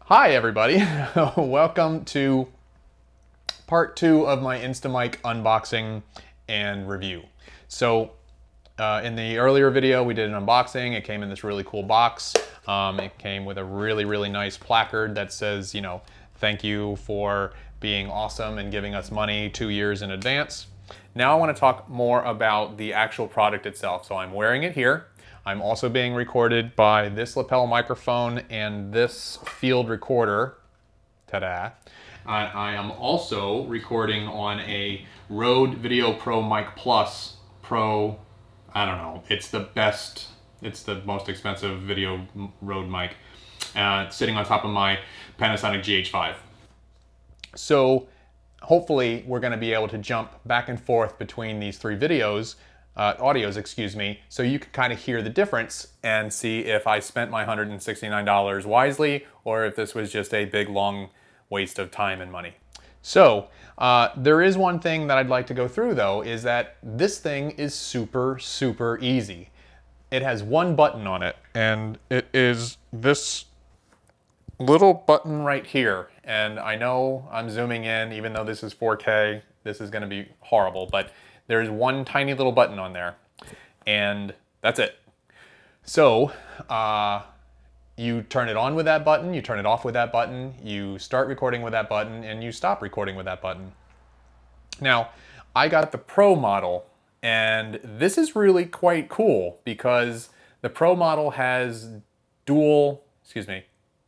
Hi everybody, welcome to part 2 of my Instamic unboxing and review. So in the earlier video we did an unboxing. It came in this really cool box. It came with a really nice placard that says, you know, thank you for being awesome and giving us money 2 years in advance. Now I want to talk more about the actual product itself. So I'm wearing it here. I'm also being recorded by this lapel microphone and this field recorder. Ta-da. I am also recording on a Rode Video Pro Mic Plus Pro. I don't know. It's the best. It's the most expensive video Rode mic. Sitting on top of my Panasonic GH5. So hopefully we're going to be able to jump back and forth between these three audios, excuse me, so you can kind of hear the difference and see if I spent my $169 wisely or if this was just a big long waste of time and money. So there is one thing that I'd like to go through though, is that this thing is super easy. It has one button on it, and it is this little button right here. And I know I'm zooming in, even though this is 4K, this is going to be horrible, but there's one tiny little button on there, and that's it. So you turn it on with that button, you turn it off with that button, you start recording with that button, and you stop recording with that button. Now, I got the Pro model, and this is really quite cool because the Pro model has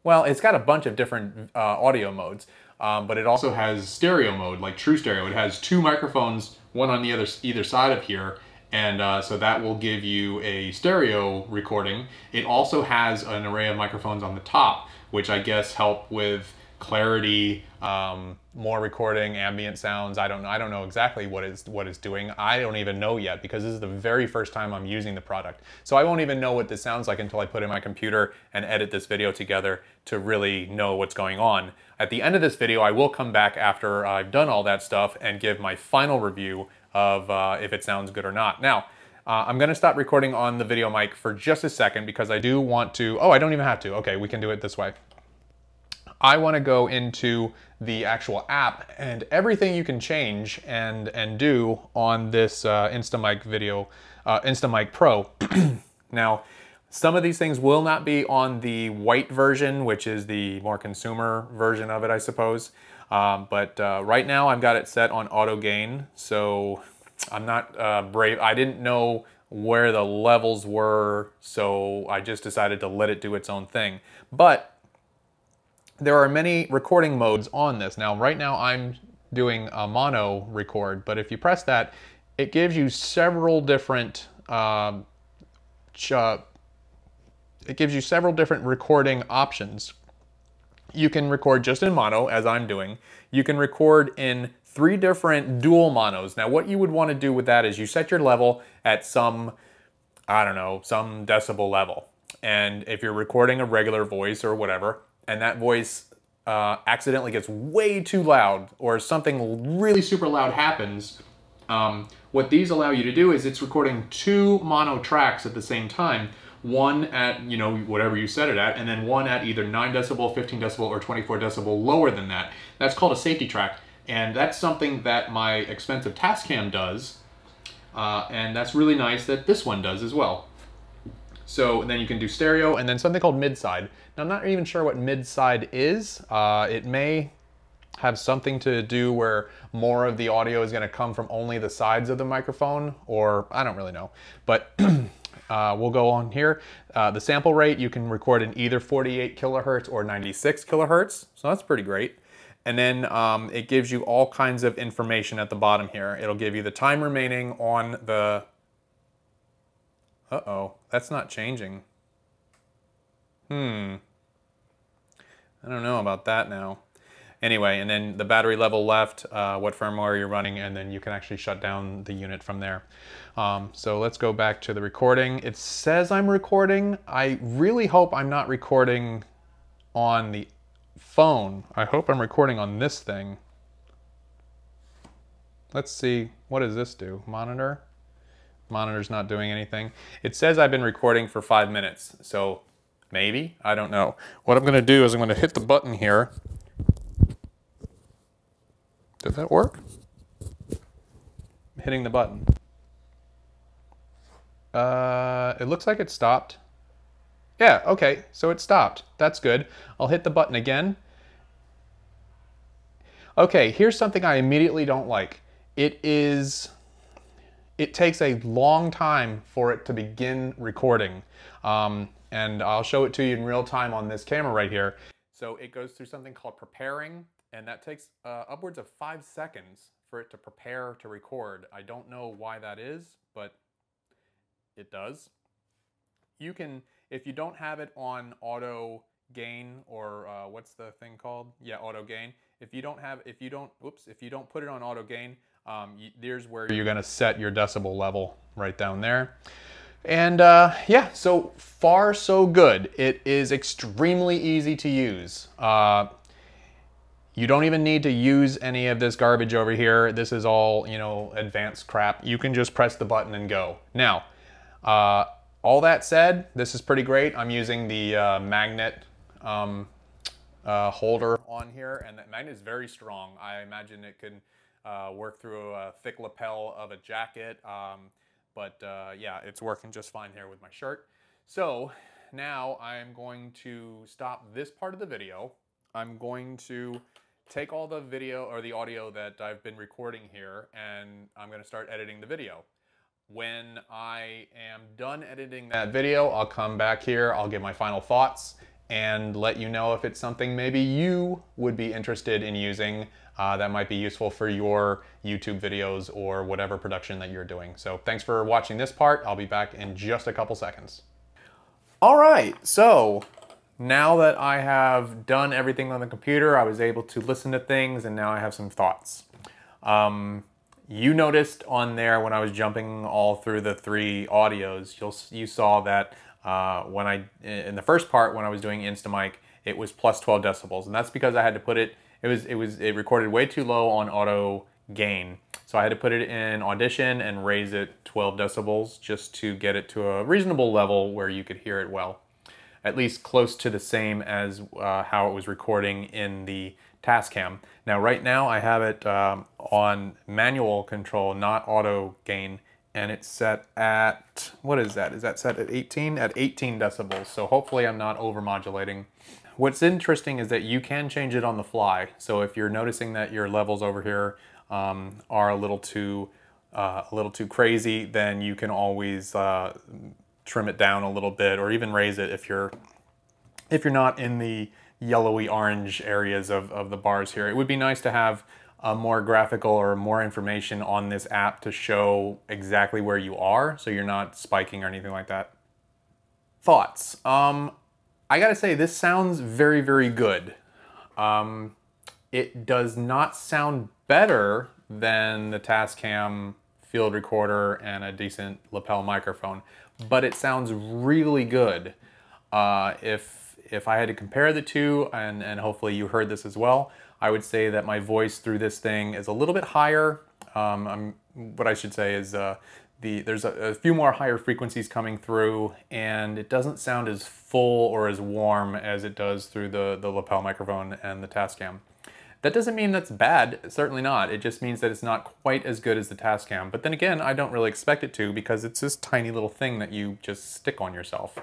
well, it's got a bunch of different audio modes, but it also has stereo mode, like true stereo. It has two microphones, one on either side of here, and so that will give you a stereo recording. It also has an array of microphones on the top, which I guess help with clarity, more recording, ambient sounds. I don't know exactly what it's doing. I don't even know yet because this is the very first time I'm using the product. So I won't even know what this sounds like until I put in my computer and edit this video together to really know what's going on. At the end of this video, I will come back after I've done all that stuff and give my final review of if it sounds good or not. Now, I'm gonna stop recording on the video mic for just a second because I do want to, oh, I don't even have to. Okay, we can do it this way. I want to go into the actual app, and everything you can change and do on this Instamic Pro. Now, some of these things will not be on the white version, which is the more consumer version of it, I suppose. But right now I've got it set on auto gain, so I'm not brave. I didn't know where the levels were, so I just decided to let it do its own thing. But there are many recording modes on this. Now, right now I'm doing a mono record, but if you press that, it gives you several different recording options. You can record just in mono, as I'm doing. You can record in 3 different dual monos. Now, what you would want to do with that is you set your level at some, I don't know, some decibel level. And if you're recording a regular voice or whatever, and that voice accidentally gets way too loud or something really super loud happens, what these allow you to do is it's recording 2 mono tracks at the same time, one at, you know, whatever you set it at, and then one at either 9 decibel, 15 decibel, or 24 decibel lower than that. That's called a safety track, and that's something that my expensive Tascam does, and that's really nice that this one does as well. So then you can do stereo and then something called mid-side. Now, I'm not even sure what mid-side is. It may have something to do where more of the audio is going to come from only the sides of the microphone, or I don't really know. But we'll go on here. The sample rate, you can record in either 48 kilohertz or 96 kilohertz. So that's pretty great. And then it gives you all kinds of information at the bottom here. It'll give you the time remaining on the... Uh-oh, that's not changing. I don't know about that now. Anyway, and then the battery level left, what firmware you're running, and then you can actually shut down the unit from there. So let's go back to the recording. It says I'm recording. I really hope I'm not recording on the phone. I hope I'm recording on this thing. Let's see, what does this do? Monitor? Monitor's not doing anything. It says I've been recording for 5 minutes, so Maybe, I don't know. What I'm gonna do is I'm gonna hit the button here. Did that work? I'm hitting the button. It looks like it stopped. Yeah, okay, so it stopped. That's good. I'll hit the button again. Okay, here's something I immediately don't like. It takes a long time for it to begin recording. And I'll show it to you in real time on this camera right here. So it goes through something called preparing, and that takes upwards of 5 seconds for it to prepare to record. I don't know why that is, but it does. You can, if you don't have it on auto gain, or what's the thing called? Yeah, auto gain. If you don't put it on auto gain, there's where you're gonna set your decibel level right down there. And yeah, so far so good. It is extremely easy to use. You don't even need to use any of this garbage over here. This is all, you know, advanced crap. You can just press the button and go. Now, all that said, this is pretty great. I'm using the magnet holder on here, and that magnet is very strong. I imagine it can work through a thick lapel of a jacket, but yeah, it's working just fine here with my shirt. So now I'm going to stop this part of the video. I'm going to take all the video or the audio that I've been recording here, and I'm going to start editing the video. When I am done editing that video, I'll come back here, I'll give my final thoughts, and let you know if it's something maybe you would be interested in using that might be useful for your YouTube videos or whatever production that you're doing. So thanks for watching this part. I'll be back in just a couple seconds. All right, so now that I have done everything on the computer, I was able to listen to things, and now I have some thoughts. You noticed on there when I was jumping all through the 3 audios, you saw that in the first part when I was doing Instamic, it was plus 12 decibels, and that's because I had to put it recorded way too low on auto gain. So I had to put it in Audition and raise it 12 decibels just to get it to a reasonable level where you could hear it well. At least close to the same as how it was recording in the Tascam. Now right now I have it on manual control, not auto gain, and it's set at, what is that? Is that set at 18? At 18 decibels, so hopefully I'm not over-modulating. What's interesting is that you can change it on the fly. So if you're noticing that your levels over here are a little too crazy, then you can always trim it down a little bit, or even raise it if you're not in the yellowy orange areas of the bars here. It would be nice to have a more graphical or more information on this app to show exactly where you are, so you're not spiking or anything like that. Thoughts. I gotta say, this sounds very, very good. It does not sound better than the Tascam field recorder and a decent lapel microphone, but it sounds really good. If I had to compare the two, and hopefully you heard this as well, I would say that my voice through this thing is a little bit higher. What I should say is there's a few more higher frequencies coming through, and it doesn't sound as full or as warm as it does through the lapel microphone and the Tascam. That doesn't mean that's bad, certainly not. It just means that it's not quite as good as the Tascam. But then again, I don't really expect it to, because it's this tiny little thing that you just stick on yourself.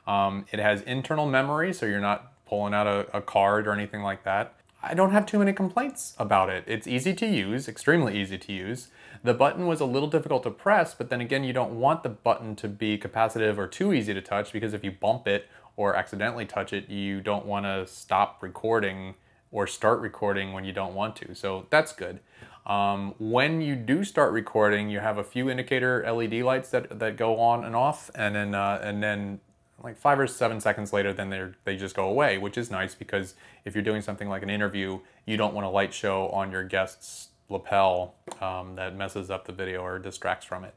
It has internal memory, so you're not pulling out a card or anything like that. I don't have too many complaints about it. It's easy to use, extremely easy to use. The button was a little difficult to press, but then again, you don't want the button to be capacitive or too easy to touch, because if you bump it or accidentally touch it, you don't want to stop recording or start recording when you don't want to. So that's good. When you do start recording, you have a few indicator LED lights that go on and off, and then like 5 or 7 seconds later, then they just go away, which is nice, because if you're doing something like an interview, you don't want a light show on your guest's lapel that messes up the video or distracts from it.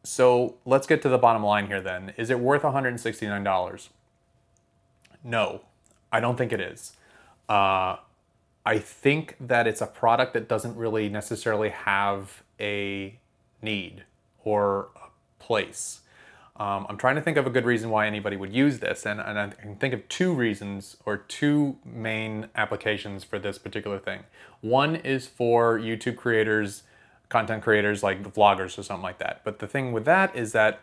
So let's get to the bottom line here then. Is it worth $169? No, I don't think it is. I think that it's a product that doesn't really necessarily have a need or a place. I'm trying to think of a good reason why anybody would use this, and I can think of two reasons or two main applications for this particular thing. One is for YouTube creators, content creators like vloggers or something like that. But the thing with that is that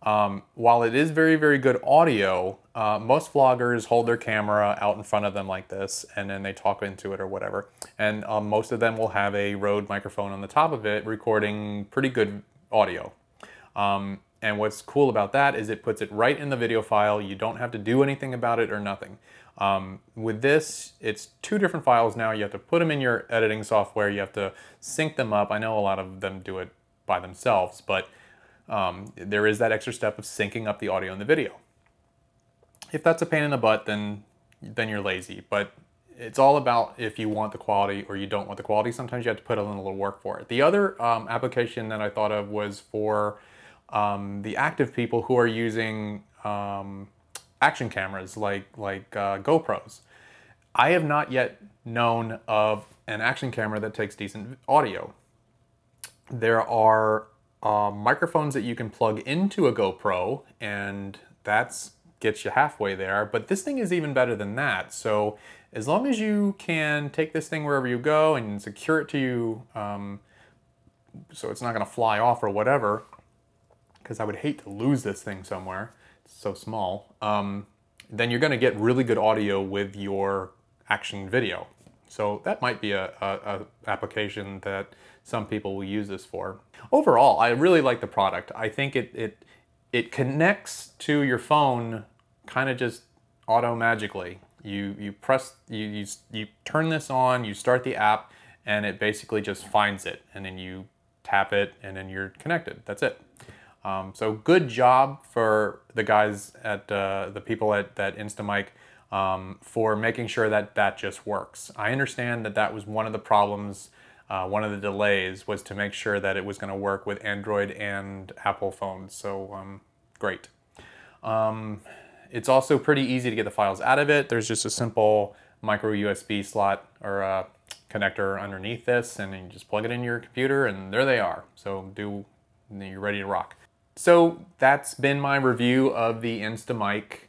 while it is very, very good audio, most vloggers hold their camera out in front of them like this, and then they talk into it or whatever. And most of them will have a Rode microphone on the top of it recording pretty good audio. And what's cool about that is it puts it right in the video file. You don't have to do anything about it or nothing. With this, it's two different files now. You have to put them in your editing software. You have to sync them up. I know a lot of them do it by themselves, but there is that extra step of syncing up the audio and the video. If that's a pain in the butt, then you're lazy. But it's all about if you want the quality or you don't want the quality. Sometimes you have to put in a little work for it. The other application that I thought of was for the active people who are using action cameras like GoPros. I have not yet known of an action camera that takes decent audio. There are microphones that you can plug into a GoPro, and that gets you halfway there, but this thing is even better than that. So as long as you can take this thing wherever you go and secure it to you so it's not going to fly off or whatever, because I would hate to lose this thing somewhere, it's so small, then you're going to get really good audio with your action video. So that might be a application that some people will use this for. Overall, I really like the product. I think it connects to your phone kind of just auto-magically. You turn this on, you start the app, and it basically just finds it, and then you tap it, and then you're connected. That's it. So good job for the guys at the people at Instamic for making sure that that just works. I understand that that was one of the problems, one of the delays was to make sure that it was going to work with Android and Apple phones. So great. It's also pretty easy to get the files out of it. There's just a simple micro USB slot or connector underneath this, and then you just plug it in your computer, and there they are. So you're ready to rock. So that's been my review of the Instamic.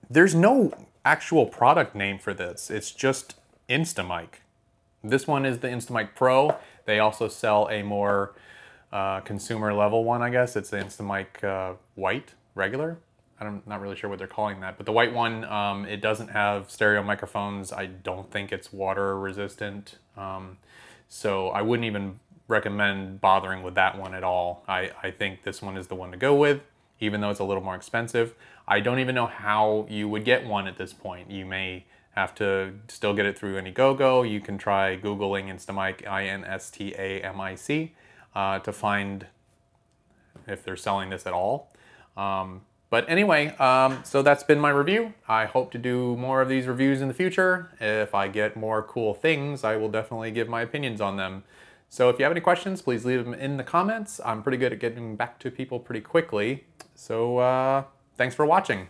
There's no actual product name for this. It's just Instamic. This one is the Instamic Pro. They also sell a more consumer level one, I guess. It's the Instamic White, regular. I'm not really sure what they're calling that, but the white one, it doesn't have stereo microphones. I don't think it's water resistant. So I wouldn't even recommend bothering with that one at all. I think this one is the one to go with, even though it's a little more expensive. I don't even know how you would get one at this point. You may have to still get it through Indiegogo. You can try Googling Instamic, I-N-S-T-A-M-I-C, to find if they're selling this at all. But anyway, so that's been my review. I hope to do more of these reviews in the future. If I get more cool things, I will definitely give my opinions on them. So if you have any questions, please leave them in the comments. I'm pretty good at getting back to people pretty quickly. So thanks for watching.